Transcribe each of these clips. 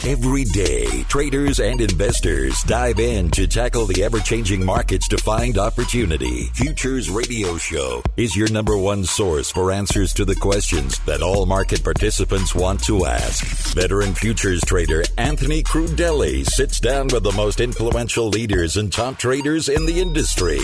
Every day, traders and investors dive in to tackle the ever-changing markets to find opportunity. Futures Radio Show is your number one source for answers to the questions that all market participants want to ask. Veteran futures trader Anthony Crudele sits down with the most influential leaders and top traders in the industry.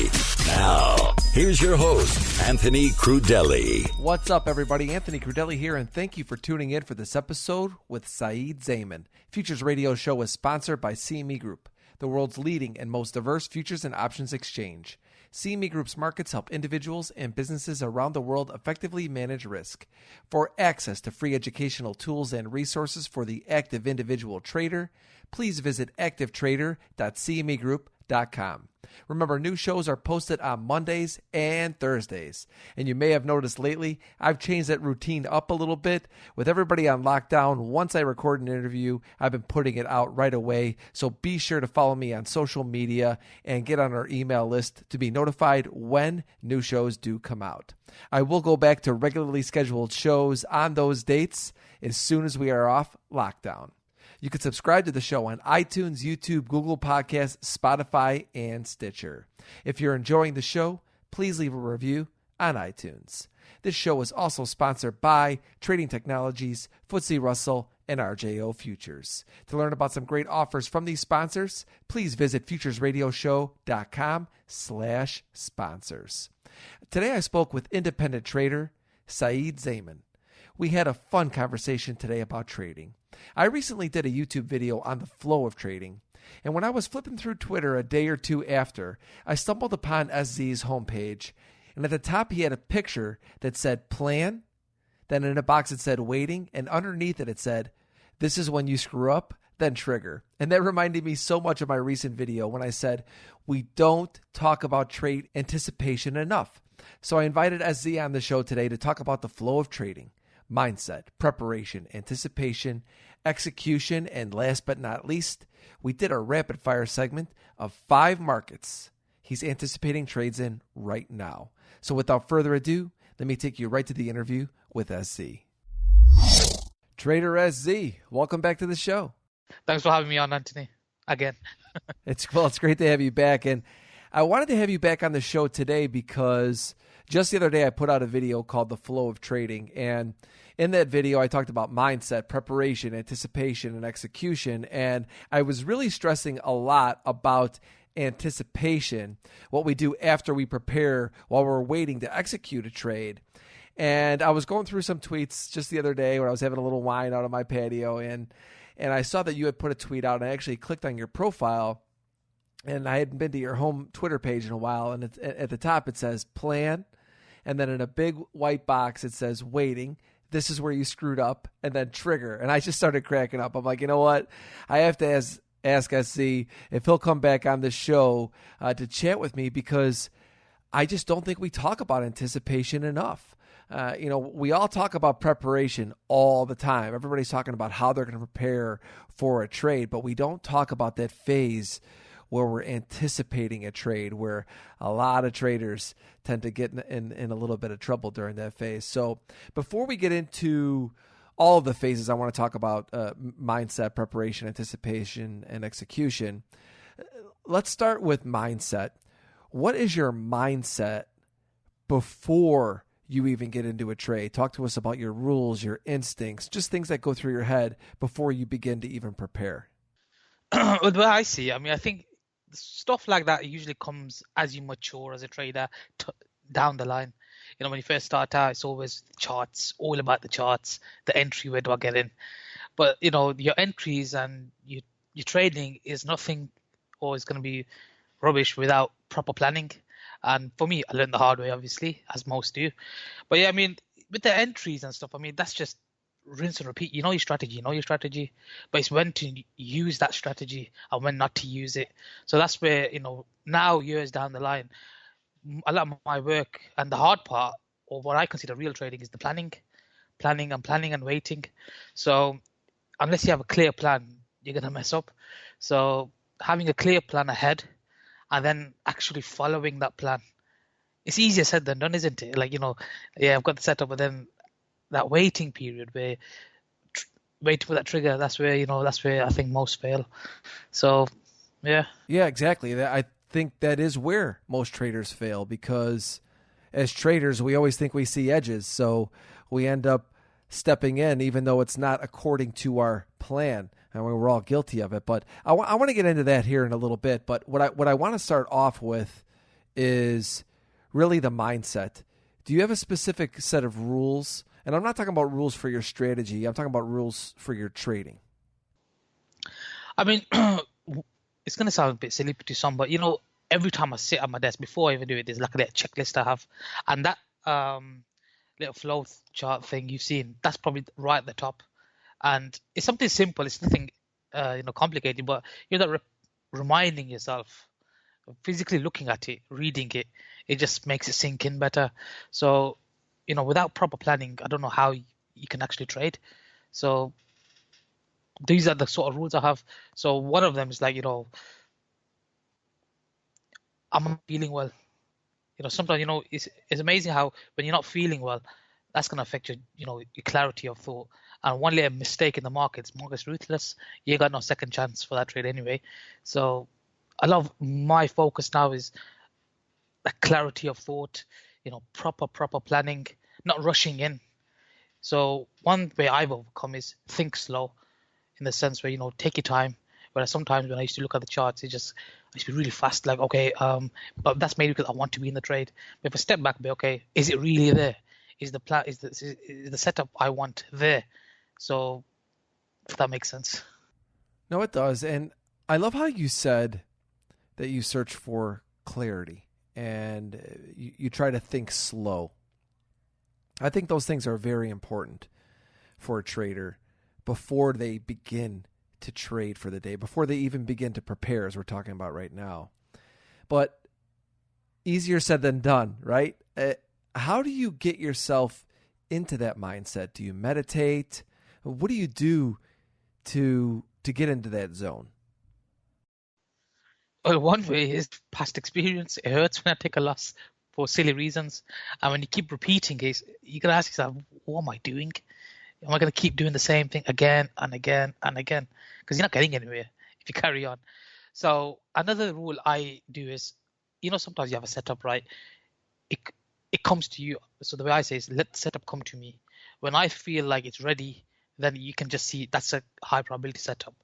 Now, here's your host, Anthony Crudele. What's up, everybody? Anthony Crudele here, and thank you for tuning in for this episode with Saeed Zaman. Futures Radio Show is sponsored by CME Group, the world's leading and most diverse futures and options exchange. CME Group's markets help individuals and businesses around the world effectively manage risk. For access to free educational tools and resources for the active individual trader, please visit activetrader.cmegroup.com. Remember, new shows are posted on Mondays and Thursdays. And you may have noticed lately, I've changed that routine up a little bit. With everybody on lockdown, once I record an interview, I've been putting it out right away. So be sure to follow me on social media and get on our email list to be notified when new shows do come out. I will go back to regularly scheduled shows on those dates as soon as we are off lockdown. You can subscribe to the show on iTunes, YouTube, Google Podcasts, Spotify, and Stitcher. If you're enjoying the show, please leave a review on iTunes. This show is also sponsored by Trading Technologies, FTSE Russell, and RJO Futures. To learn about some great offers from these sponsors, please visit futuresradioshow.com/sponsors. Today I spoke with independent trader Saeed Zaman. We had a fun conversation today about trading. I recently did a YouTube video on the flow of trading, and when I was flipping through Twitter a day or two after, I stumbled upon SZ's homepage, and at the top he had a picture that said plan, then in a box it said waiting, and underneath it said, "This is when you screw up, then trigger." And that reminded me so much of my recent video when I said, we don't talk about trade anticipation enough. So I invited SZ on the show today to talk about the flow of trading. Mindset, preparation, anticipation, execution, and last but not least, we did a rapid fire segment of 5 markets he's anticipating trades in right now. So without further ado, let me take you right to the interview with SZ. Trader SZ, welcome back to the show. Thanks for having me on, Anthony, again. It's great to have you back. And I wanted to have you back on the show today because just the other day I put out a video called The Flow of Trading. And in that video, I talked about mindset, preparation, anticipation, and execution. And I was really stressing a lot about anticipation, what we do after we prepare while we're waiting to execute a trade. And I was going through some tweets just the other day when I was having a little wine out on my patio. And I saw that you had put a tweet out, and I actually clicked on your profile. And I hadn't been to your home Twitter page in a while. And at the top, it says plan. And then in a big white box, it says waiting. This is where you screwed up, and then trigger. And I just started cracking up. I'm like, you know what? I have to ask SZ if he'll come back on the show to chat with me, because I just don't think we talk about anticipation enough. We all talk about preparation all the time. Everybody's talking about how they're going to prepare for a trade, but we don't talk about that phase where we're anticipating a trade, where a lot of traders tend to get in a little bit of trouble during that phase. So before we get into all of the phases, I want to talk about mindset, preparation, anticipation, and execution. Let's start with mindset. What is your mindset before you even get into a trade? Talk to us about your rules, your instincts, just things that go through your head before you begin to even prepare. Well, the way I see it, I think stuff like that usually comes as you mature as a trader down the line. When you first start out, it's always charts, all about the charts, the entry, where do I get in? But, your entries and your trading is nothing, or it's going to be rubbish without proper planning. And for me, I learned the hard way, obviously, as most do. But yeah, with the entries and stuff, that's just rinse and repeat. You know your strategy, but it's when to use that strategy and when not to use it. So that's where, now years down the line, a lot of my work and the hard part, or what I consider real trading, is the planning and waiting. So unless you have a clear plan, you're going to mess up. So having a clear plan ahead and then actually following that plan, it's easier said than done, isn't it? I've got the setup, but then that waiting period where waiting for that trigger. That's where I think most fail. So, yeah. Yeah, exactly. I think that is where most traders fail, because as traders, we always think we see edges. So we end up stepping in even though it's not according to our plan. And we're all guilty of it. But I want to get into that here in a little bit. But what I want to start off with is really the mindset. Do you have a specific set of rules? And I'm not talking about rules for your strategy. I'm talking about rules for your trading. I mean, it's going to sound a bit silly to some, but every time I sit at my desk, before I even do it, there's like a little checklist I have. And that little flow chart thing you've seen, that's probably right at the top. And it's something simple. It's nothing, complicated, but that reminding yourself, physically looking at it, reading it, it just makes it sink in better. So, without proper planning, I don't know how you can actually trade. So these are the sort of rules I have. So one of them is like, I'm not feeling well. Sometimes, it's amazing how when you're not feeling well, that's going to affect your clarity of thought. And one little mistake in the market's ruthless. You got no second chance for that trade anyway. So a lot of my focus now is the clarity of thought, proper planning, not rushing in. So one way I've overcome is think slow, in the sense where, take your time. Whereas sometimes when I used to look at the charts, I used to be really fast, like, okay, but that's maybe because I want to be in the trade. But if I step back, okay, is it really there? Is the plan, is the setup I want there? So if that makes sense. No, it does. And I love how you said that you search for clarity and you try to think slow. I think those things are very important for a trader before they begin to trade for the day, before they even begin to prepare, as we're talking about right now. But easier said than done, right? How do you get yourself into that mindset? Do you meditate? What do you do to get into that zone? Well, one way is past experience. It hurts when I take a loss for silly reasons. And when you keep repeating it, you can ask yourself, what am I doing? Am I going to keep doing the same thing again and again and again? Because you're not getting anywhere if you carry on. So another rule I do is, sometimes you have a setup, right? It comes to you. So the way I say is, let the setup come to me. When I feel like it's ready, then you can just see that's a high probability setup.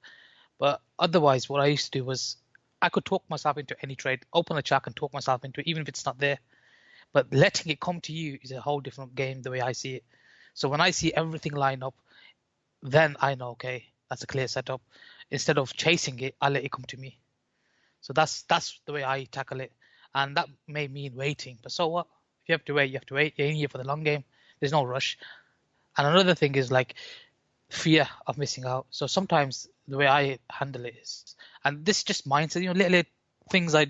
But otherwise, what I used to do was I could talk myself into any trade, open a chart and talk myself into it, even if it's not there. But letting it come to you is a whole different game, the way I see it. So when I see everything line up, then I know, okay, that's a clear setup. Instead of chasing it, I let it come to me. So that's the way I tackle it. And that may mean waiting. But so what? If you have to wait, you have to wait. You're in here for the long game. There's no rush. And another thing is like fear of missing out. So sometimes the way I handle it is, and this is just mindset, little things I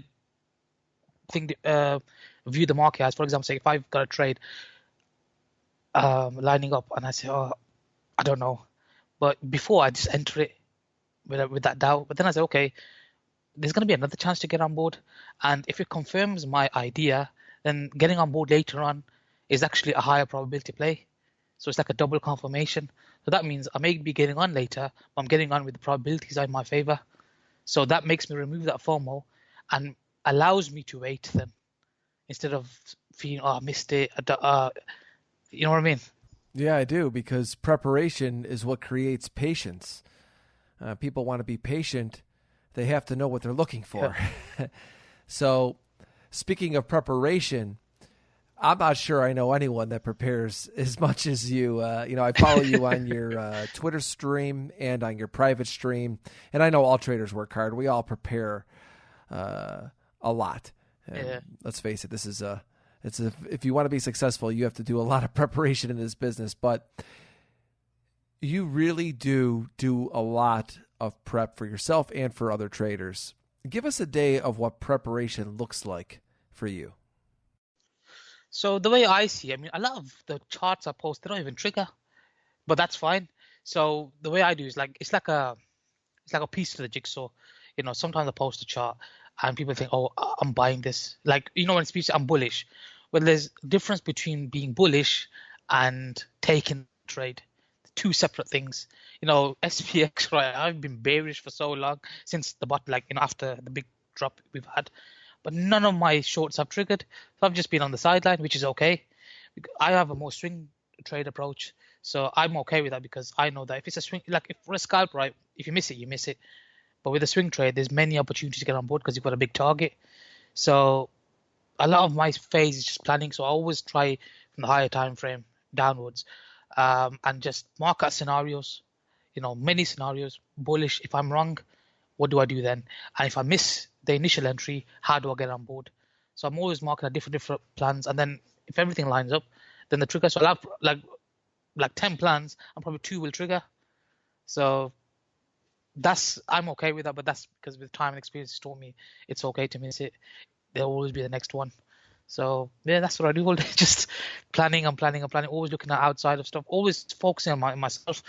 think view the market as. For example, say if I've got a trade lining up and I say, oh, I don't know. But before I just enter it with that doubt. But then I say, okay, there's going to be another chance to get on board. And if it confirms my idea, then getting on board later on is actually a higher probability play. So it's like a double confirmation. So that means I may be getting on later, but I'm getting on with the probabilities are in my favor. So that makes me remove that FOMO and allows me to wait then, instead of feeling, oh, I missed it. You know what I mean? Yeah, I do, because preparation is what creates patience. People want to be patient. They have to know what they're looking for. Yeah. So speaking of preparation, I'm not sure I know anyone that prepares as much as you. I follow you on your Twitter stream and on your private stream, and I know all traders work hard. We all prepare a lot. And yeah. Let's face it, this is if you want to be successful, you have to do a lot of preparation in this business. But you really do a lot of prep for yourself and for other traders. Give us a day of what preparation looks like for you. So the way I see, a lot of the charts I post, they don't even trigger, but that's fine. So the way I do is it's like a piece to the jigsaw. Sometimes I post a chart and people think, oh, I'm buying this. When it's speech, I'm bullish. Well, there's a difference between being bullish and taking trade. two separate things. SPX, right? I've been bearish for so long since the bot, after the big drop we've had, but none of my shorts have triggered. So I've just been on the sideline, which is okay. I have a more swing trade approach, so I'm okay with that because I know that if it's a swing, like if for a scalp, right, if you miss it, you miss it. But with a swing trade, there's many opportunities to get on board because you've got a big target. So a lot of my phase is just planning. So I always try from the higher time frame downwards, and just mark out scenarios. Many scenarios. Bullish. If I'm wrong, what do I do then? And if I miss the initial entry, how do I get on board? So I'm always marking out different plans, and then if everything lines up, then the trigger. So I'll have like 10 plans, and probably 2 will trigger. So I'm okay with that, but that's because with time and experience, it's taught me it's okay to miss it. There'll always be the next one. So yeah, that's what I do all day. Just planning and planning and planning. Always looking at outside of stuff. Always focusing on myself.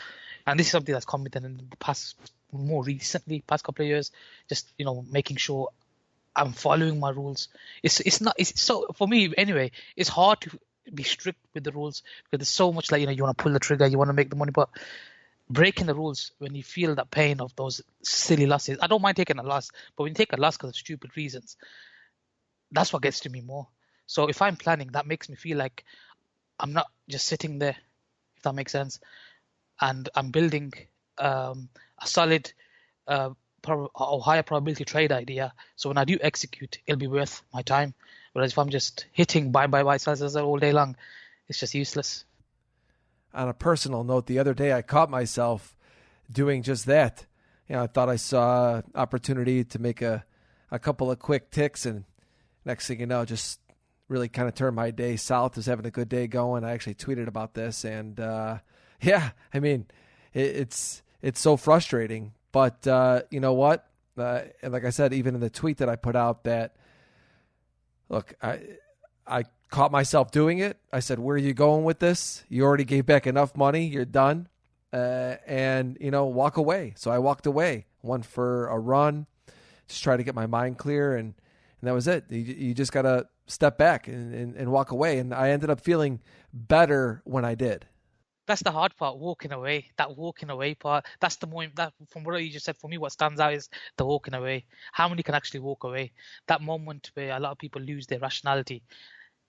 And this is something that's come within the past, more recently, past couple of years. Just making sure I'm following my rules. It's so for me anyway. It's hard to be strict with the rules because there's so much you want to pull the trigger, you want to make the money, but breaking the rules when you feel that pain of those silly losses. I don't mind taking a loss, but when you take a loss because of stupid reasons, that's what gets to me more. So if I'm planning, that makes me feel like I'm not just sitting there, if that makes sense, and I'm building a solid or higher probability trade idea. So when I do execute, it'll be worth my time. Whereas if I'm just hitting buy sizes all day long, it's just useless. On a personal note, the other day I caught myself doing just that. I thought I saw opportunity to make a couple of quick ticks, and next thing you know, just really kind of turned my day south. Was having a good day going. I actually tweeted about this, and it's so frustrating. But you know what? And like I said, even in the tweet that I put out, that look, I caught myself doing it. I said, "Where are you going with this? You already gave back enough money. You're done." And walk away. So I walked away. Went for a run, just try to get my mind clear, and that was it. You just gotta step back and walk away. And I ended up feeling better when I did. That's the hard part, walking away. That walking away part. That's the moment that from what you just said. For me, what stands out is the walking away. How many can actually walk away? That moment where a lot of people lose their rationality.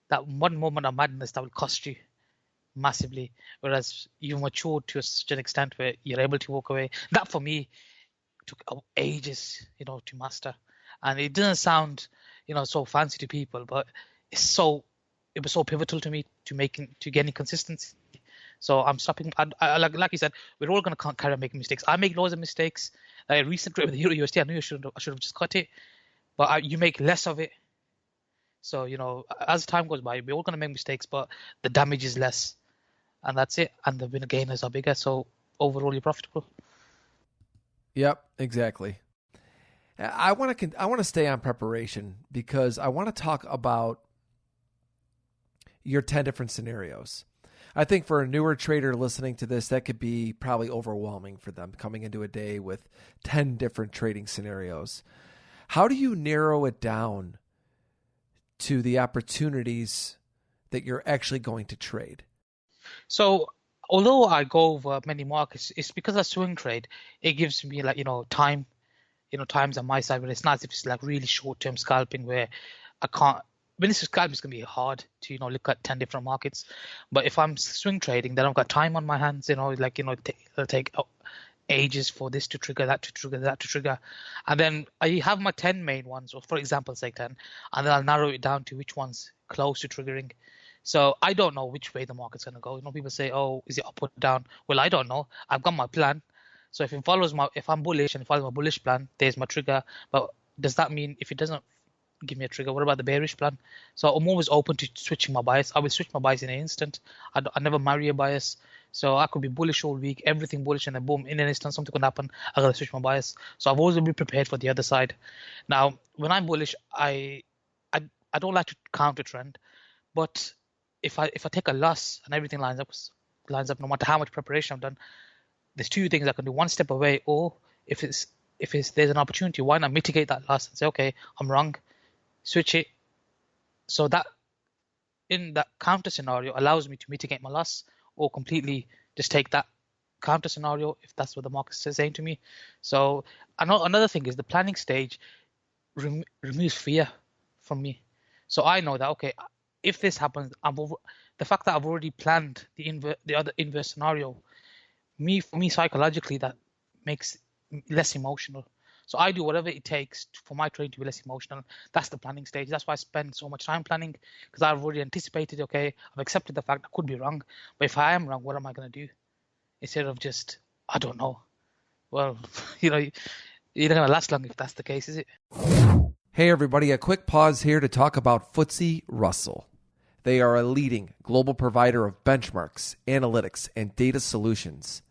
That one moment of madness that will cost you massively. Whereas you've matured to such an extent where you're able to walk away. That for me took ages, to master. And it doesn't sound, so fancy to people, but it was so pivotal to me to getting consistency. So I'm stopping. Like you said, we're all going to carry on making mistakes. I make loads of mistakes. Like a recent trade with the Euro USD, I knew I should have just cut it, but you make less of it. So as time goes by, we're all going to make mistakes, but the damage is less, and that's it. And the winner gainers are bigger. So overall, you're profitable. Yep, exactly. I want to stay on preparation because I want to talk about your 10 different scenarios. I think for a newer trader listening to this, that could be probably overwhelming for them coming into a day with 10 different trading scenarios. How do you narrow it down to the opportunities that you're actually going to trade? So although I go over many markets, it's because I swing trade. It gives me time. Time's on my side, but it's not as if it's like really short-term scalping where I can't. When it's scalping, it's going to be hard to look at 10 different markets. But if I'm swing trading, then I've got time on my hands. It'll take ages for this to trigger, that to trigger, that to trigger, and then I have my 10 main ones, or for example, say 10, and then I'll narrow it down to which one's close to triggering. So I don't know which way the market's going to go. People say, "Oh, is it up or down?" Well, I don't know. I've got my plan. So if I'm bullish and follows my bullish plan, there's my trigger. But does that mean if it doesn't give me a trigger, what about the bearish plan? So I'm always open to switching my bias. I will switch my bias in an instant. I never marry a bias. So I could be bullish all week, everything bullish, and then boom, in an instant something could happen. I gotta switch my bias. So I've always been prepared for the other side. Now, when I'm bullish, I don't like to counter trend, but if I take a loss and everything lines up, no matter how much preparation I've done, there's two things I can do: one step away, or if there's an opportunity, why not mitigate that loss and say, okay, I'm wrong, switch it. So that in that counter scenario allows me to mitigate my loss or completely just take that counter scenario if that's what the market is saying to me. So another thing is the planning stage removes fear from me. So I know that, okay, if this happens, the fact that I've already planned the other inverse scenario, for me psychologically, that makes less emotional. So I do whatever it takes for my trade to be less emotional. That's the planning stage. That's why I spend so much time planning, because I've already anticipated, okay, I've accepted the fact I could be wrong. But if I am wrong, what am I going to do? Instead of just, I don't know. Well, you're not going to last long if that's the case, is it? Hey everybody, a quick pause here to talk about FTSE Russell. They are a leading global provider of benchmarks, analytics, and data solutions.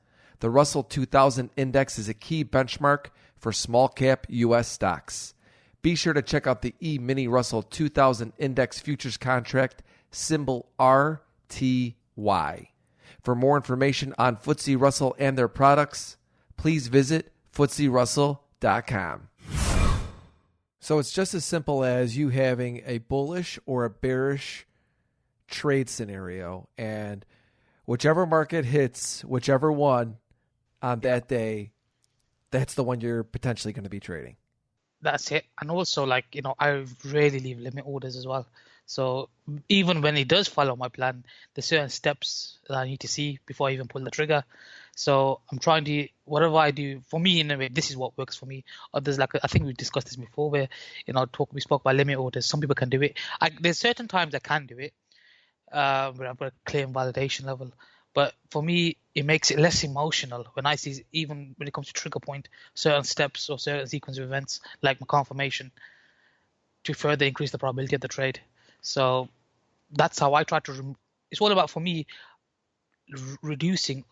The Russell 2000 Index is a key benchmark for small cap U.S. stocks. Be sure to check out the E-Mini Russell 2000 Index Futures Contract, symbol RTY. For more information on FTSE Russell and their products, please visit FTSERussell.com. So it's just as simple as you having a bullish or a bearish trade scenario, and whichever market hits whichever one on that day, that's the one you're potentially going to be trading. That's it. And also, I rarely leave limit orders as well. So even when it does follow my plan, there's certain steps that I need to see before I even pull the trigger. So I'm trying to, whatever I do, for me, in a way, this is what works for me. Others, I think we discussed this before, where, we spoke about limit orders. Some people can do it. There's certain times I can do it, where I've got a clear validation level. But for me, it makes it less emotional when I see, even when it comes to trigger point, certain steps or certain sequence of events, like my confirmation, to further increase the probability of the trade. So that's how I try to, it's all about, for me, reducing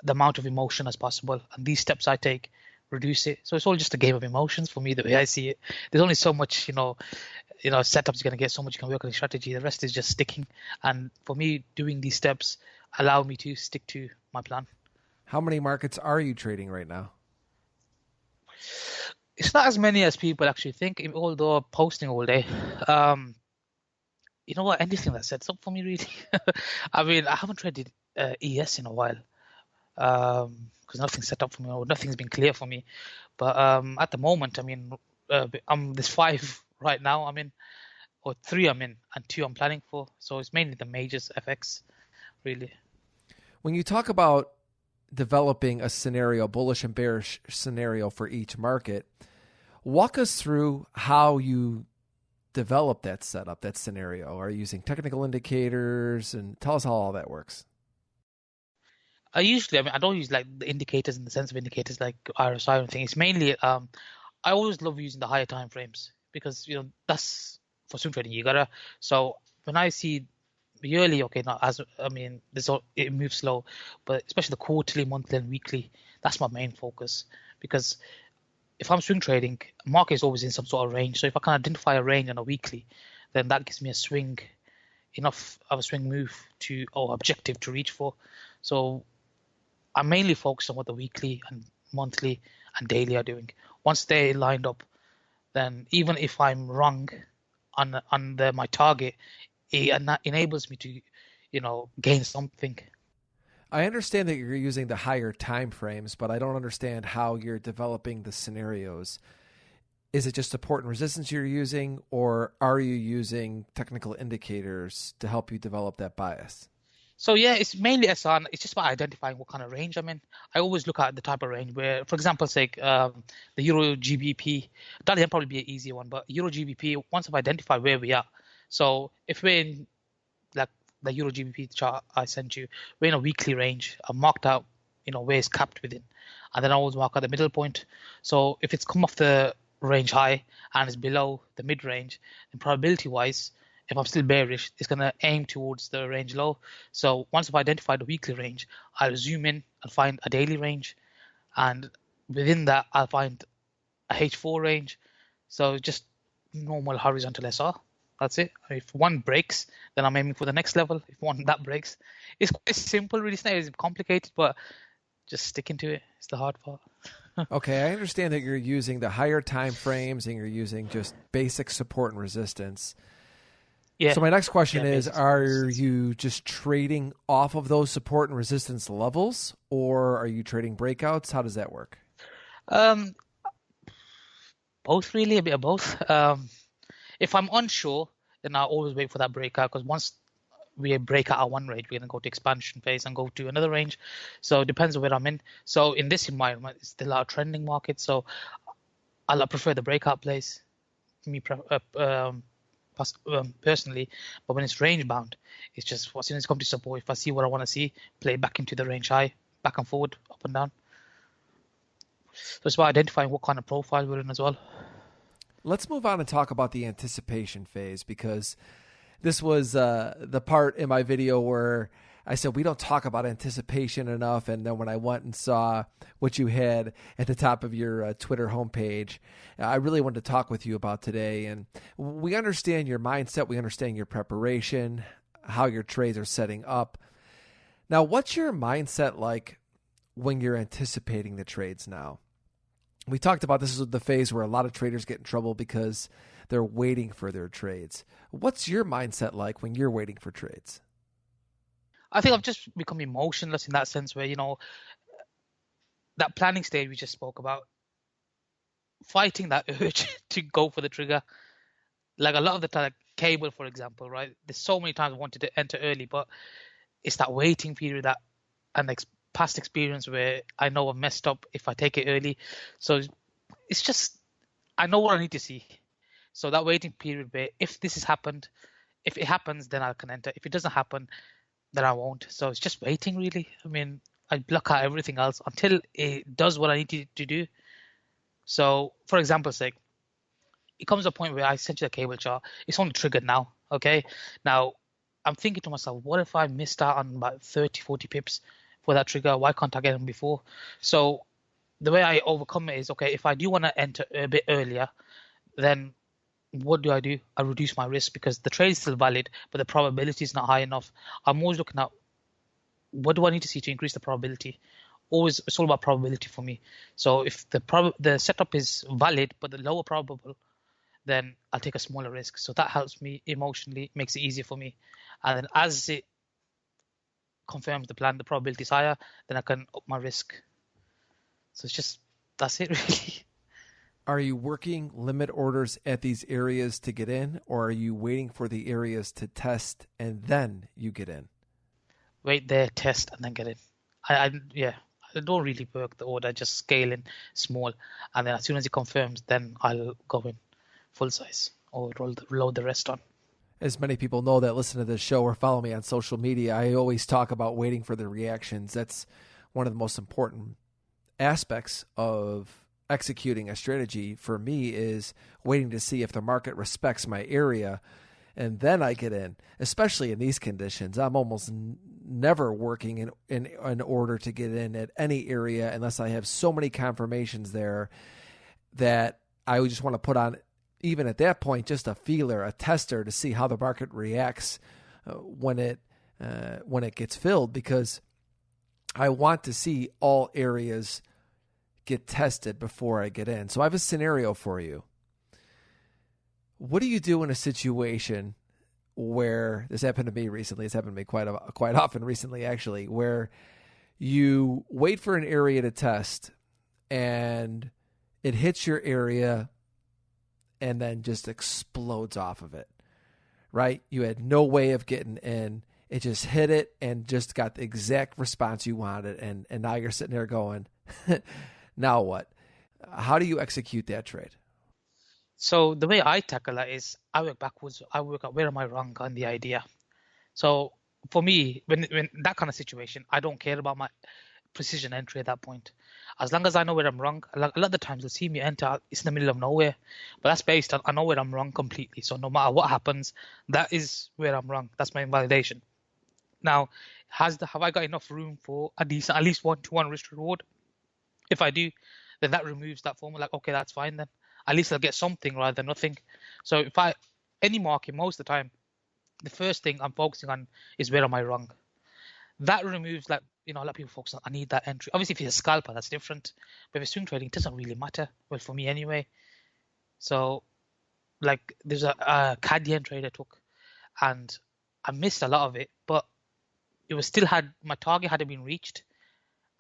the amount of emotion as possible. And these steps I take reduce it. So it's all just a game of emotions for me, the way I see it. There's only so much, setups you're going to get, so much you can work on the strategy. The rest is just sticking. And for me, doing these steps allow me to stick to my plan. How many markets are you trading right now? It's not as many as people actually think, although I'm posting all day. You know what? Anything that sets up for me, really. I mean, I haven't traded ES in a while, because nothing's set up for me, or nothing's been clear for me. But at the moment, I mean, there's 5 right now I'm in, or 3 I'm in, and 2 I'm planning for. So it's mainly the majors, FX, really. When you talk about developing a scenario, bullish and bearish scenario for each market, walk us through how you develop that setup, that scenario. Are you using technical indicators? And tell us how all that works. I don't use the indicators in the sense of indicators like RSI or anything. It's mainly, I always love using the higher time frames, because that's for swing trading. So when I see yearly, okay, not as, it moves slow, but especially the quarterly, monthly, and weekly, that's my main focus. Because if I'm swing trading, market is always in some sort of range. So if I can identify a range on a weekly, then that gives me enough of a swing move or objective to reach for. So I mainly focus on what the weekly and monthly and daily are doing. Once they're lined up, then even if I'm wrong on my target, it enables me to, gain something. I understand that you're using the higher time frames, but I don't understand how you're developing the scenarios. Is it just support and resistance you're using, or are you using technical indicators to help you develop that bias? So yeah, it's mainly SR. It's just about identifying what kind of range I'm in. I always look at the type of range where, for example, say the Euro GBP. That'll probably be an easier one, but Euro GBP, once I've identified where we are. So if we're in the Euro GBP chart I sent you, we're in a weekly range. I've marked out, where it's capped within. And then I always mark out the middle point. So if it's come off the range high and it's below the mid range, then probability wise, if I'm still bearish, it's going to aim towards the range low. So once I've identified the weekly range, I'll zoom in and find a daily range. And within that, I'll find a H4 range. So just normal horizontal SR. That's it. If one breaks, then I'm aiming for the next level. If one that breaks, it's quite simple, really. It's not as complicated, but just sticking to it is the hard part. Okay, I understand that you're using the higher time frames and you're using just basic support and resistance. Yeah. So my next question Yeah, is, basis are resistance. you just trading off of those support and resistance levels, or are you trading breakouts? How does that work? Um, Both really, a bit of both. If I'm unsure, then I always wait for that breakout because once we break out our one range, we're going to go to expansion phase and go to another range. So it depends on where I'm in. So in this environment, it's still our trending market. So I prefer the breakout plays, me personally. But when it's range bound, it's just as soon as it comes to support, if I see what I want to see, play back into the range high, back and forward, up and down. So it's about identifying what kind of profile we're in as well. Let's move on and talk about the anticipation phase, because this was the part in my video where I said we don't talk about anticipation enough. And then when I went and saw what you had at the top of your Twitter homepage, I really wanted to talk with you about today. And we understand your mindset. We understand your preparation, how your trades are setting up. Now, what's your mindset like when you're anticipating the trades now? We talked about this is the phase where a lot of traders get in trouble because they're waiting for their trades. What's your mindset like when you're waiting for trades? I think I've just become emotionless in that sense where, that planning stage we just spoke about, fighting that urge to go for the trigger. Like a lot of the time, like cable, for example, right? There's so many times I wanted to enter early, but it's that waiting period that and past experience where I know I've messed up if I take it early. So it's just, I know what I need to see. So that waiting period where if this has happened, if it happens, then I can enter. If it doesn't happen, then I won't. So it's just waiting, really. I mean, I block out everything else until it does what I need to do. So, for example's sake, it comes to a point where I sent you the cable chart. It's only triggered now, okay? Now, I'm thinking to myself, what if I missed out on about 30, 40 pips for that trigger? Why can't I get them before? So the way I overcome it is, okay, if I do want to enter a bit earlier, then what do? I reduce my risk because the trade is still valid, but the probability is not high enough. I'm always looking at what do I need to see to increase the probability. Always, it's all about probability for me. So if the setup is valid but the lower probable, then I'll take a smaller risk. So that helps me emotionally, makes it easier for me. And then as it confirms the plan, the probability is higher, then I can up my risk. So it's just, that's it really. Are you working limit orders at these areas to get in, or are you waiting for the areas to test and then you get in? Wait there, test, and then get in. Yeah, I don't really work the order, just scale in small. And then as soon as it confirms, then I'll go in full size or load the rest on. As many people know that listen to this show or follow me on social media, I always talk about waiting for the reactions. That's one of the most important aspects of executing a strategy for me, is waiting to see if the market respects my area, and then I get in. Especially in these conditions, I'm almost never working in order to get in at any area unless I have so many confirmations there that I would just want to put on, even at that point, just a feeler, a tester to see how the market reacts when it gets filled, because I want to see all areas get tested before I get in. So I have a scenario for you. What do you do in a situation where this happened to me recently? It's happened to me quite often recently, actually, where you wait for an area to test and it hits your area and then just explodes off of it, right? You had no way of getting in. It just hit it and just got the exact response you wanted. And now you're sitting there going, now what? How do you execute that trade? So the way I tackle that is I work backwards. I work out where am I wrong on the idea. So for me, when that kind of situation, I don't care about my precision entry at that point. As long as I know where I'm wrong, a lot of the times you'll see me enter, it's in the middle of nowhere. But that's based on I know where I'm wrong completely. So no matter what happens, that is where I'm wrong. That's my validation. Now, have I got enough room for a decent, at least 1-to-1 risk reward? If I do, then that removes that formula. Like, okay, that's fine then. At least I'll get something rather than nothing. So if any market, most of the time, the first thing I'm focusing on is where am I wrong? That removes, like, a lot of people focus on, I need that entry. Obviously, if you're a scalper, that's different. But if it's swing trading, it doesn't really matter. Well, for me anyway. So, like, there's a CAD yen trade I took. and I missed a lot of it, but it was still had my target hadn't been reached,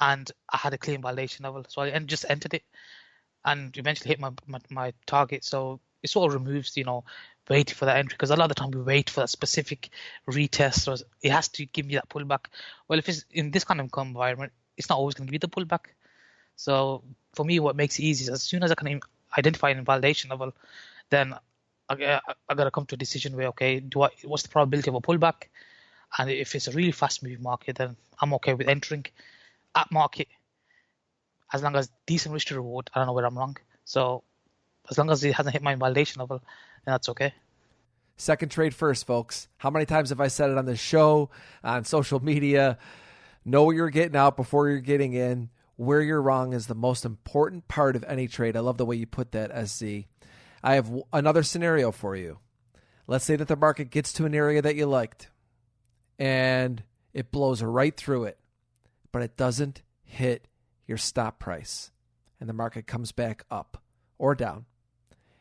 and I had a clean validation level, so I just entered it, and eventually hit my target. So it sort of removes, waiting for that entry, because a lot of the time we wait for a specific retest, or it has to give me that pullback. Well, if it's in this kind of environment, it's not always going to give you the pullback. So for me, what makes it easy is as soon as I can identify an validation level, then I got to come to a decision where, okay, what's the probability of a pullback? And if it's a really fast moving market, then I'm okay with entering at market, as long as decent risk to reward. I don't know where I'm wrong. So as long as it hasn't hit my validation level, then that's okay. Second trade first, folks. How many times have I said it on this show, on social media? Know what you're getting out before you're getting in. Where you're wrong is the most important part of any trade. I love the way you put that, SZ. I have another scenario for you. Let's say that the market gets to an area that you liked and it blows right through it, but it doesn't hit your stop price, and the market comes back up or down,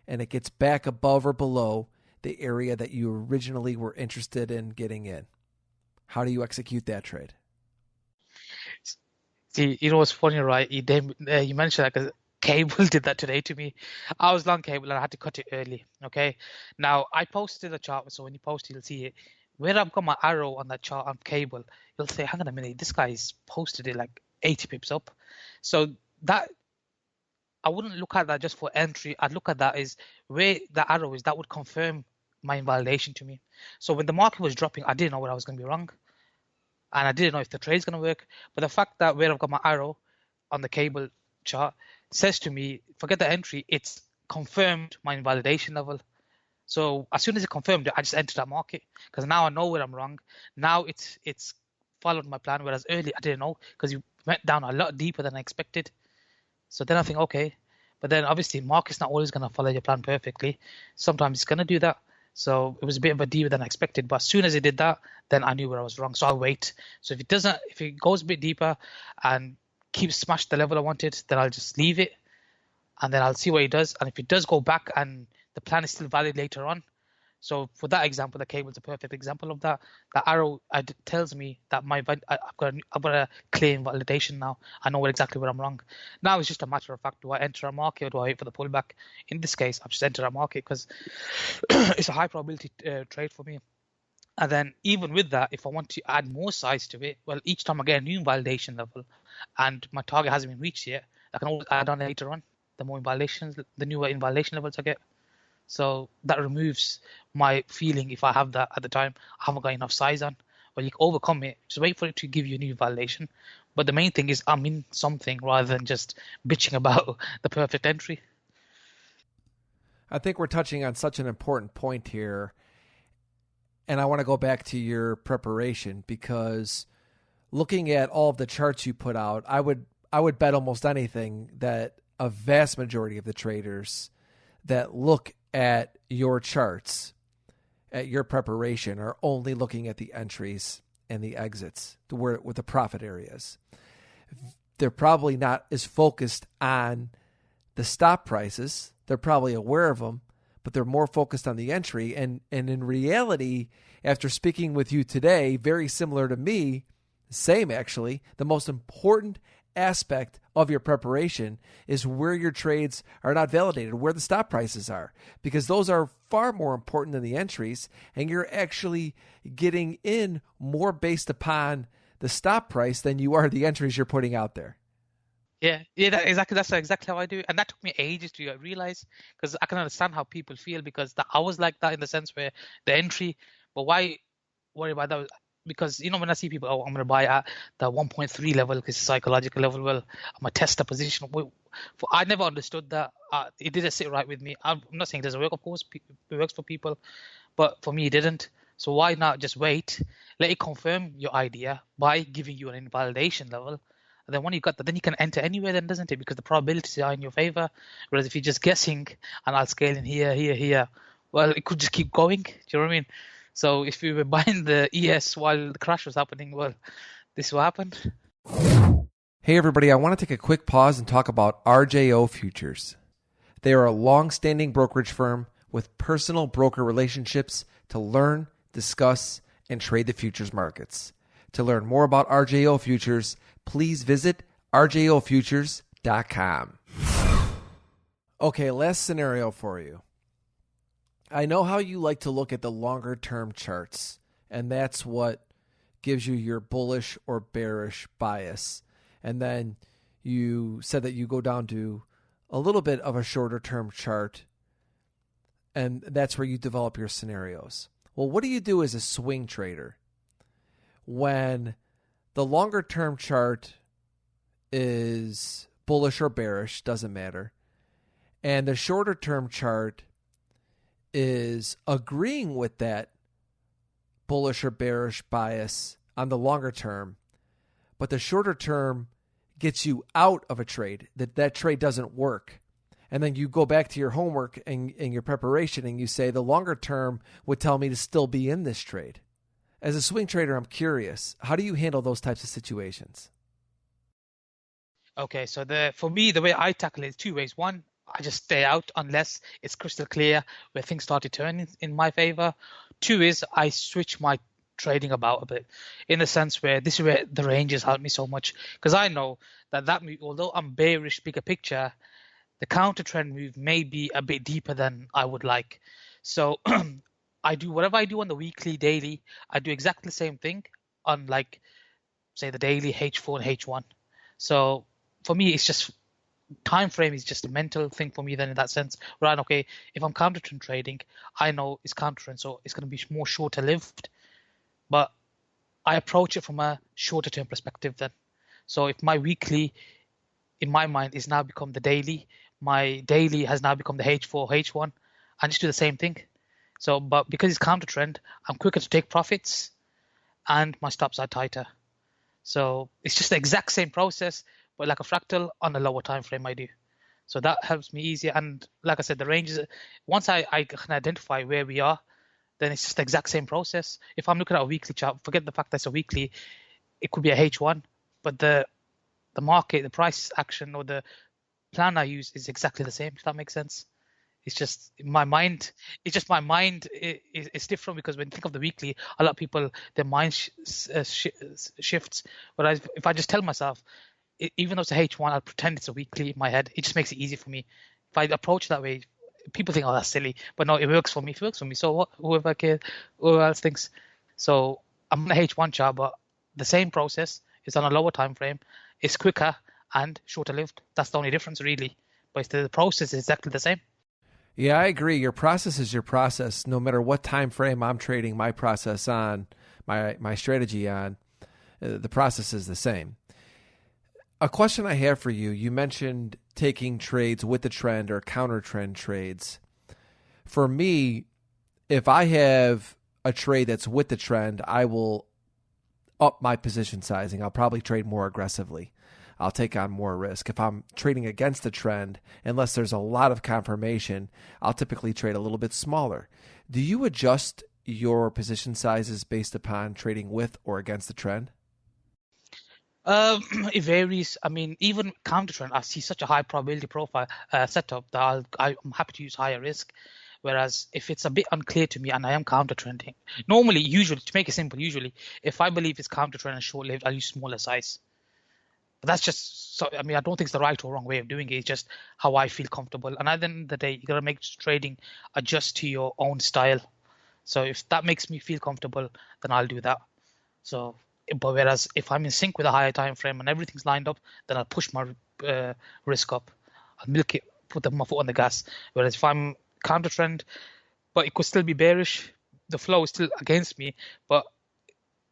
and it gets back above or below the area that you originally were interested in getting in. How do you execute that trade? See, what's funny, right? You mentioned that because Cable did that today to me. I was long Cable and I had to cut it early. Okay. Now I posted a chart, so when you post it, you'll see it. Where I've got my arrow on that chart on Cable, you'll say, hang on a minute, this guy's posted it like 80 pips up. So that, I wouldn't look at that just for entry. I'd look at that as where the arrow is. That would confirm my invalidation to me. So when the market was dropping, I didn't know where I was going to be wrong. And I didn't know if the trade's going to work. But the fact that where I've got my arrow on the Cable chart says to me, forget the entry, it's confirmed my invalidation level. So as soon as it confirmed it, I just entered that market, because now I know where I'm wrong. Now it's followed my plan, whereas earlier I didn't know, because you went down a lot deeper than I expected. So then I think, okay. But then obviously market's not always going to follow your plan perfectly. Sometimes it's going to do that. So it was a bit of a deeper than I expected. But as soon as it did that, then I knew where I was wrong. So I'll wait. So if it goes a bit deeper and keeps smash the level I wanted, then I'll just leave it. And then I'll see what it does. And if it does go back and the plan is still valid later on. So for that example, the Cable's a perfect example of that. The arrow tells me that I've got a clear validation now. I know exactly where I'm wrong. Now it's just a matter of fact, do I enter a market or do I wait for the pullback? In this case, I've just entered a market because it's a high probability trade for me. And then even with that, if I want to add more size to it, well, each time I get a new validation level and my target hasn't been reached yet, I can always add on later on. The more invalidations, the newer invalidation levels I get. So that removes my feeling, if I have that at the time, I haven't got enough size on. Well, you can overcome it. Just wait for it to give you a new validation. But the main thing is I'm in something rather than just bitching about the perfect entry. I think we're touching on such an important point here. And I want to go back to your preparation, because looking at all of the charts you put out, I would bet almost anything that a vast majority of the traders that look at your charts, at your preparation, are only looking at the entries and the exits, with the profit areas. They're probably not as focused on the stop prices. They're probably aware of them, but they're more focused on the entry. And in reality, after speaking with you today, very similar to me, same actually, the most important aspect of your preparation is where your trades are not validated, where the stop prices are, because those are far more important than the entries, and you're actually getting in more based upon the stop price than you are the entries you're putting out there. Yeah, that's exactly how I do, and that took me ages to realize, because I can understand how people feel, because I was like that in the sense where the entry, but why worry about that? Because, when I see people, I'm going to buy at the 1.3 level because it's a psychological level, well, I'm going to test the position. I never understood that. It didn't sit right with me. I'm not saying it doesn't work, of course, it works for people, but for me, it didn't. So why not just wait, let it confirm your idea by giving you an invalidation level. And then when you got that, then you can enter anywhere then, doesn't it? Because the probabilities are in your favor. Whereas if you're just guessing and I'll scale in here, well, it could just keep going. Do you know what I mean? So if we were buying the ES while the crash was happening, well, this is what happened. Hey, everybody, I want to take a quick pause and talk about RJO Futures. They are a long-standing brokerage firm with personal broker relationships to learn, discuss, and trade the futures markets. To learn more about RJO Futures, please visit rjofutures.com. Okay, last scenario for you. I know how you like to look at the longer term charts, and that's what gives you your bullish or bearish bias. And then you said that you go down to a little bit of a shorter term chart, and that's where you develop your scenarios. Well, what do you do as a swing trader when the longer term chart is bullish or bearish, doesn't matter, and the shorter term chart is agreeing with that bullish or bearish bias on the longer term, but the shorter term gets you out of a trade, that trade doesn't work. And then you go back to your homework and your preparation and you say the longer term would tell me to still be in this trade. As a swing trader, I'm curious, how do you handle those types of situations? Okay, so for me, the way I tackle it is two ways. One, I just stay out unless it's crystal clear where things start to turn in my favor. Two is I switch my trading about a bit, in the sense where this is where the ranges help me so much, because I know that move, although I'm bearish bigger picture, the counter trend move may be a bit deeper than I would like. So I do whatever I do on the weekly, daily, I do exactly the same thing on, like, say, the daily H4 and H1. So for me, it's just time frame is just a mental thing for me then, in that sense. Right, okay, if I'm counter trend trading, I know it's counter trend, so it's going to be more shorter lived, but I approach it from a shorter term perspective then. So if my weekly, in my mind, is now become the daily, my daily has now become the H4, H1, I just do the same thing. So, but because it's counter trend, I'm quicker to take profits and my stops are tighter. So it's just the exact same process, but like a fractal on a lower time frame I do. So that helps me easier. And like I said, the ranges, once I can identify where we are, then it's just the exact same process. If I'm looking at a weekly chart, forget the fact that it's a weekly, it could be a H1, but the market, the price action or the plan I use is exactly the same, if that makes sense. It's just my mind. It's just my mind is different, because when you think of the weekly, a lot of people, their mind shifts. Whereas if I just tell myself, even though it's a H1, I'll pretend it's a weekly in my head. It just makes it easy for me. If I approach that way, people think, oh, that's silly. But no, it works for me. It works for me. So what? Whoever cares, whoever else thinks. So I'm on a H1 chart, but the same process is on a lower time frame. It's quicker and shorter lived. That's the only difference, really. But the process is exactly the same. Yeah, I agree. Your process is your process. No matter what time frame I'm trading my process on, my strategy on, the process is the same. A question I have for you, you mentioned taking trades with the trend or counter trend trades. For me, if I have a trade that's with the trend, I will up my position sizing. I'll probably trade more aggressively. I'll take on more risk. If I'm trading against the trend, unless there's a lot of confirmation, I'll typically trade a little bit smaller. Do you adjust your position sizes based upon trading with or against the trend? It varies. I mean, even counter trend, I see such a high probability profile setup that I'm happy to use higher risk. Whereas if it's a bit unclear to me and I am counter trending, normally, usually, to make it simple, usually, if I believe it's counter trend and short lived, I'll use smaller size. But that's just, so, I mean, I don't think it's the right or wrong way of doing it. It's just how I feel comfortable. And at the end of the day, you got to make trading adjust to your own style. So if that makes me feel comfortable, then I'll do that. So, but whereas if I'm in sync with a higher time frame and everything's lined up, then I'll push my risk up. I'll milk it, put my foot on the gas. Whereas if I'm counter trend, but it could still be bearish, the flow is still against me, but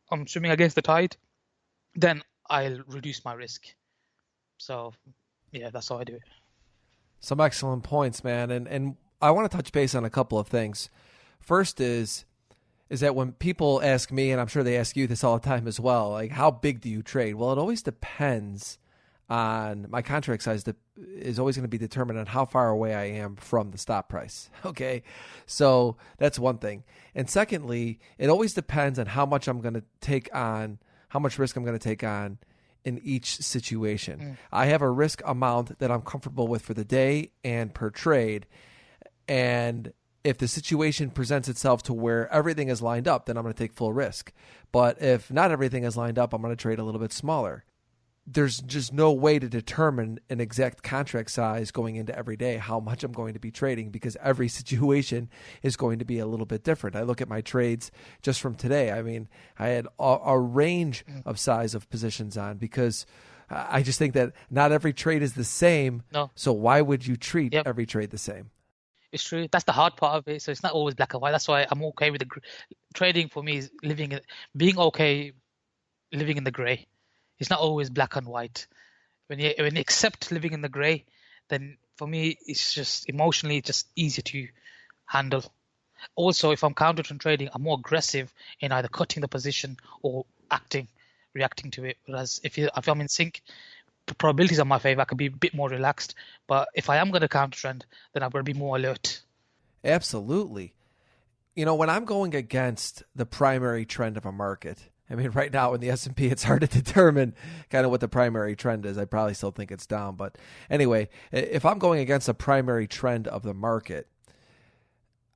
I'm swimming against the tide, then I'll reduce my risk. So, yeah, that's how I do it. Some excellent points, man. And I want to touch base on a couple of things. First is that when people ask me, and I'm sure they ask you this all the time as well, like, how big do you trade? Well, it always depends on my contract size. Is always going to be determined on how far away I am from the stop price. Okay. So that's one thing. And secondly, it always depends on how much I'm going to take on, how much risk I'm going to take on in each situation. I have a risk amount that I'm comfortable with for the day and per trade. And if the situation presents itself to where everything is lined up, then I'm going to take full risk. But if not everything is lined up, I'm going to trade a little bit smaller. There's just no way to determine an exact contract size going into every day, how much I'm going to be trading, because every situation is going to be a little bit different. I look at my trades just from today. I mean, I had a range of size of positions on because I just think that not every trade is the same. No. So why would you treat every trade the same? It's true. That's the hard part of it. So it's not always black and white. That's why I'm okay with trading. For me, is being okay, living in the gray. It's not always black and white. When you accept living in the gray, then for me it's just emotionally just easier to handle. Also, if I'm counter trend trading, I'm more aggressive in either cutting the position or reacting to it. Whereas if I'm in sync, the probabilities are my favor. I can be a bit more relaxed. But if I am going to counter trend, then I'm going to be more alert. Absolutely. When I'm going against the primary trend of a market, I mean, right now in the S&P, it's hard to determine kind of what the primary trend is. I probably still think it's down. But anyway, if I'm going against a primary trend of the market,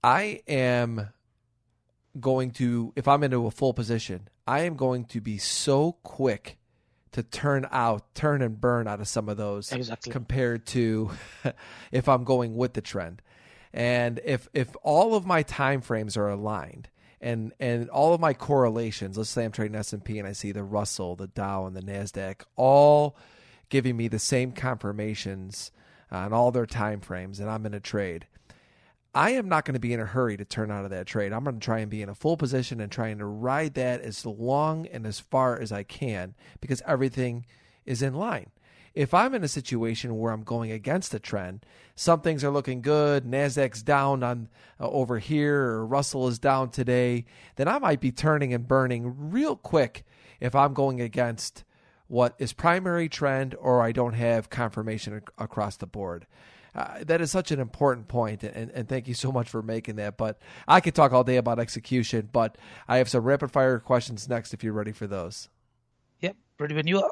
I am going to, if I'm into a full position, I am going to be so quick to turn and burn out of some of those compared to if I'm going with the trend. And if all of my time frames are aligned, and all of my correlations, let's say I'm trading S&P and I see the Russell, the Dow, and the NASDAQ all giving me the same confirmations on all their time frames, and I'm in a trade, I am not going to be in a hurry to turn out of that trade. I'm going to try and be in a full position and trying to ride that as long and as far as I can because everything is in line. If I'm in a situation where I'm going against a trend, some things are looking good, NASDAQ's down on over here, or Russell is down today, then I might be turning and burning real quick if I'm going against what is primary trend or I don't have confirmation across the board. That is such an important point, and thank you so much for making that. But I could talk all day about execution, but I have some rapid-fire questions next if you're ready for those. Yep, ready when you are.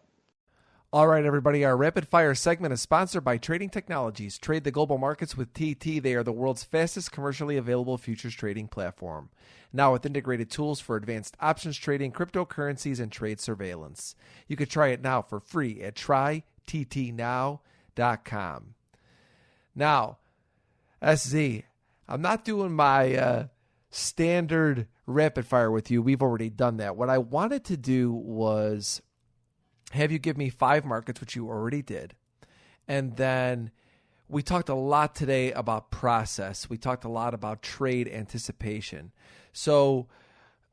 All right, everybody, our rapid fire segment is sponsored by Trading Technologies. Trade the global markets with TT. They are the world's fastest commercially available futures trading platform. Now with integrated tools for advanced options trading, cryptocurrencies, and trade surveillance. You can try it now for free at tryttnow.com. Now, SZ, I'm not doing my standard rapid fire with you. We've already done that. What I wanted to do was have you give me 5 markets, which you already did. And then we talked a lot today about process. We talked a lot about trade anticipation. So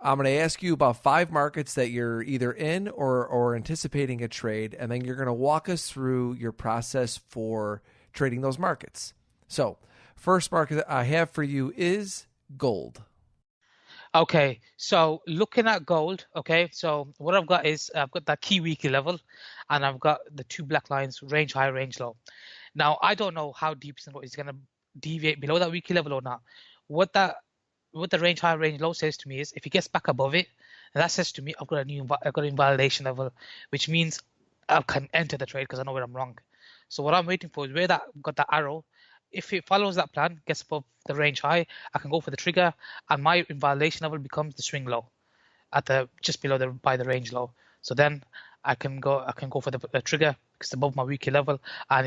I'm going to ask you about 5 markets that you're either in or anticipating a trade, and then you're going to walk us through your process for trading those markets. So first market I have for you is gold. Okay, so looking at gold, okay, so what I've got is I've got that key weekly level and I've got the 2 black lines, range high, range low. Now, I don't know how deep it's going to deviate below that weekly level or not. What the range high, range low says to me is if it gets back above it, and that says to me I've got an invalidation level, which means I can enter the trade because I know where I'm wrong. So what I'm waiting for is where that got that arrow. If it follows that plan, gets above the range high, I can go for the trigger, and my invalidation level becomes the swing low, at the just below by the range low. So then I can go for the trigger because it's above my weekly level, and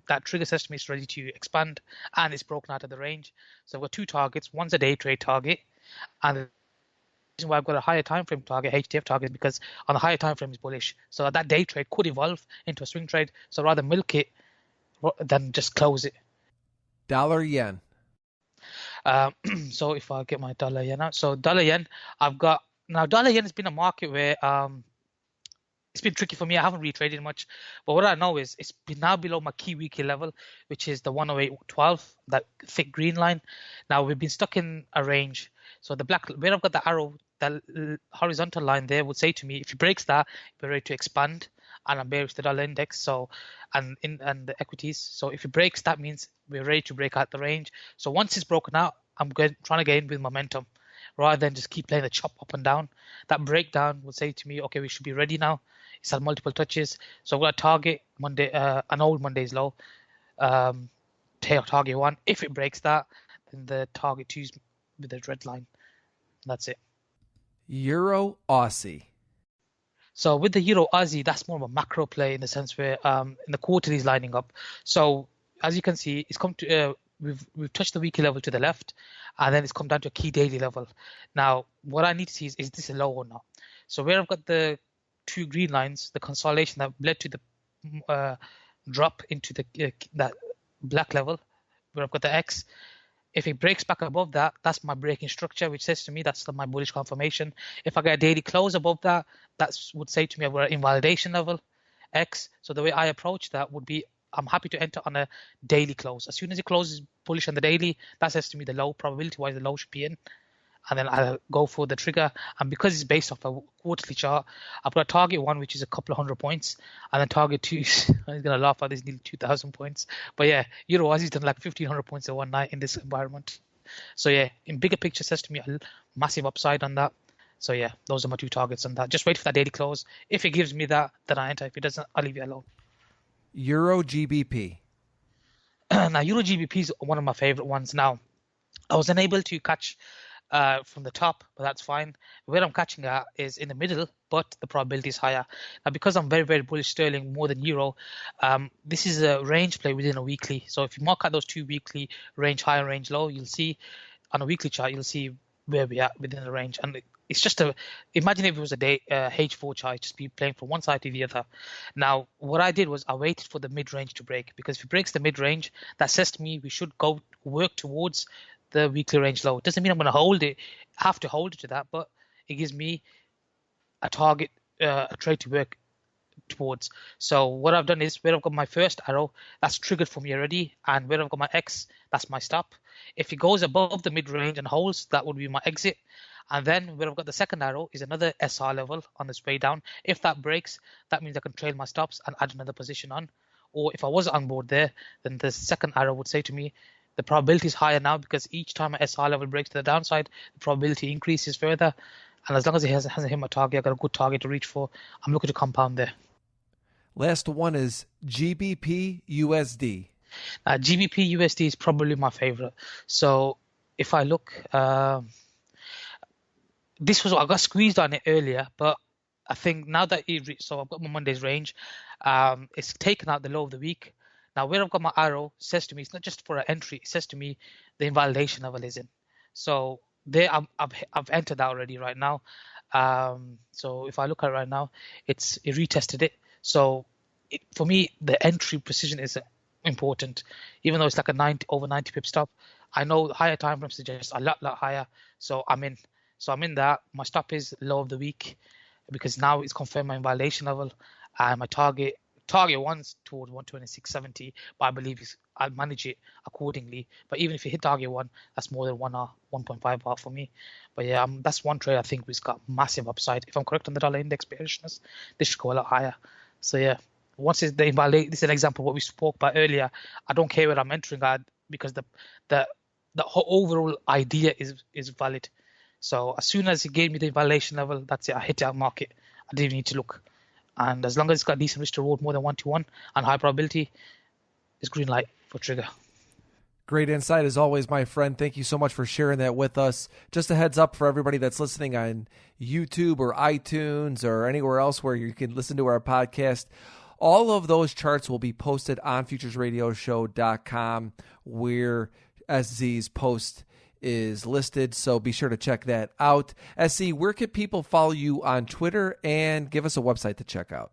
that trigger says to me it's ready to expand, and it's broken out of the range. So I've got 2 targets. One's a day trade target, and the reason why I've got a higher time frame target, HTF target, because on the higher time frame is bullish. So that day trade could evolve into a swing trade. So rather milk it than just close it. Dollar yen. So if I get my dollar yen out, so dollar yen, dollar yen has been a market where it's been tricky for me. I haven't really traded much, but what I know is it's been now below my key weekly level, which is the 108.12, that thick green line. Now we've been stuck in a range. So the black, where I've got the arrow, that horizontal line there would say to me, if it breaks that, we're ready to expand. And I'm bearish the dollar index, so and the equities. So if it breaks, that means we're ready to break out the range. So once it's broken out, I'm trying to get in with momentum, rather than just keep playing the chop up and down. That breakdown would say to me, okay, we should be ready now. It's had multiple touches, so I've got a target Monday, an old Monday's low, target 1. If it breaks that, then the target 2 is with the red line. That's it. Euro Aussie. So with the Euro Aussie, that's more of a macro play in the sense where in the quarterly is lining up. So as you can see, it's come to we've touched the weekly level to the left, and then it's come down to a key daily level. Now, what I need to see is this a low or not? So where I've got the 2 green lines, the consolidation that led to the drop into the that black level, where I've got the X. If it breaks back above that, that's my breaking structure, which says to me that's my bullish confirmation. If I get a daily close above that, that would say to me we're at invalidation level X. So the way I approach that would be I'm happy to enter on a daily close. As soon as it closes bullish on the daily, that says to me the low, probability-wise the low should be in. And then I'll go for the trigger. And because it's based off a quarterly chart, I've got target 1, which is a couple of hundred points. And then target 2, he's going to laugh at this, nearly 2,000 points. But yeah, Euro Aussie's done like 1,500 points in one night in this environment. So yeah, in bigger picture, says to me a massive upside on that. So yeah, those are my 2 targets on that. Just wait for that daily close. If it gives me that, then I enter. If it doesn't, I'll leave it alone. Euro GBP. Now, Euro GBP is one of my favorite ones. Now, I was unable to catch from the top, but that's fine. Where I'm catching at is in the middle, but the probability is higher. Now, because I'm very, very bullish sterling more than euro, this is a range play within a weekly. So if you mark out those 2 weekly, range high and range low, you'll see on a weekly chart, you'll see where we are within the range. And it's just imagine if it was a day H4 chart, just be playing from one side to the other. Now, what I did was I waited for the mid-range to break, because if it breaks the mid-range, that says to me we should go work towards the weekly range low. It doesn't mean I'm going to hold it, have to hold it to that, but it gives me a target, a trade to work towards. So what I've done is where I've got my first arrow, that's triggered for me already, and where I've got my X, that's my stop. If it goes above the mid-range and holds, that would be my exit. And then where I've got the second arrow is another SR level on this way down. If that breaks, that means I can trail my stops and add another position on. Or if I was on board there, then the second arrow would say to me, the probability is higher now, because each time a SR level breaks to the downside, the probability increases further. And as long as it hasn't hit my target, I've got a good target to reach for. I'm looking to compound there. Last one is GBP USD. GBP USD is probably my favorite. So if I look, this was I got squeezed on it earlier, but I think now that so I've got my Monday's range, it's taken out the low of the week. Now where I've got my arrow says to me, it's not just for an entry, it says to me the invalidation level is in. So there I've entered that already right now. So if I look at it right now, it retested it. So for me, the entry precision is important, even though it's like a over 90 pip stop. I know higher time frames suggest a lot higher, so I'm in. So I'm in that. My stop is low of the week, because now it's confirmed my invalidation level, and my target 1's toward 126.70, but I believe I'll manage it accordingly. But even if you hit target 1, that's more than 1 R, 1.5 R for me. But yeah, that's one trade I think has got massive upside. If I'm correct on the dollar index bearishness, this should go a lot higher. So yeah, once it's the invalidate, this is an example of what we spoke about earlier. I don't care where I'm entering at, because the whole overall idea is valid. So as soon as it gave me the invalidation level, that's it. I hit it out market. I didn't even need to look. And as long as it's got decent risk to reward, more than 1-to-1 and high probability, it's green light for trigger. Great insight as always, my friend. Thank you so much for sharing that with us. Just a heads up for everybody that's listening on YouTube or iTunes or anywhere else where you can listen to our podcast. All of those charts will be posted on futuresradioshow.com, where SZ's post is listed, so be sure to check that out. SC, where can people follow you on Twitter, and give us a website to check out?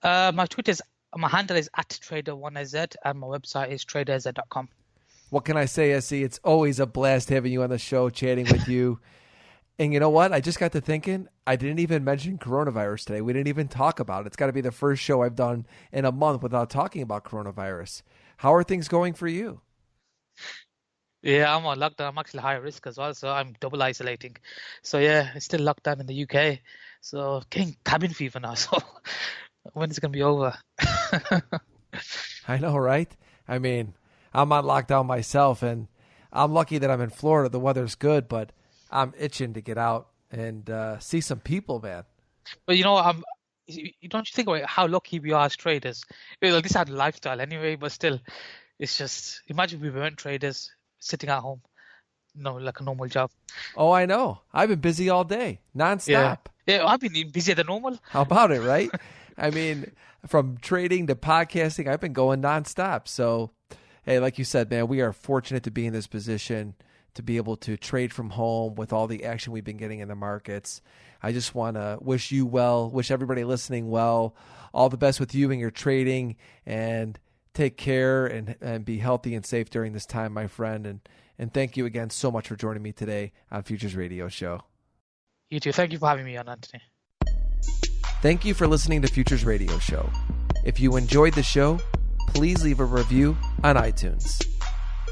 My handle is @trader1az, and my website is traderz.com. What can I say, SC? It's always a blast having you on the show, chatting with you. And you know what? I just got to thinking, I didn't even mention coronavirus today. We didn't even talk about it. It's got to be the first show I've done in a month without talking about coronavirus. How are things going for you? Yeah, I'm on lockdown. I'm actually high risk as well, so I'm double isolating. So yeah, it's still locked down in the UK. So getting cabin fever now. So when is it going to be over? I know, right? I mean, I'm on lockdown myself, and I'm lucky that I'm in Florida. The weather's good, but I'm itching to get out and see some people, man. But you know, don't you think about how lucky we are as traders? This is our lifestyle anyway, but still, it's just, imagine we weren't traders. sitting at home. No, like a normal job. Oh, I know. I've been busy all day, nonstop. Yeah. Yeah, I've been even busier than normal. How about it, right? I mean, from trading to podcasting, I've been going nonstop. So, hey, like you said, man, we are fortunate to be in this position to be able to trade from home with all the action we've been getting in the markets. I just want to wish you well, wish everybody listening well, all the best with you and your trading, and take care and be healthy and safe during this time, my friend. And thank you again so much for joining me today on Futures Radio Show. You too. Thank you for having me on, Anthony. Thank you for listening to Futures Radio Show. If you enjoyed the show, please leave a review on iTunes.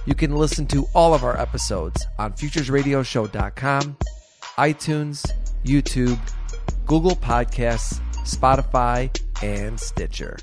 You can listen to all of our episodes on futuresradioshow.com, iTunes, YouTube, Google Podcasts, Spotify, and Stitcher.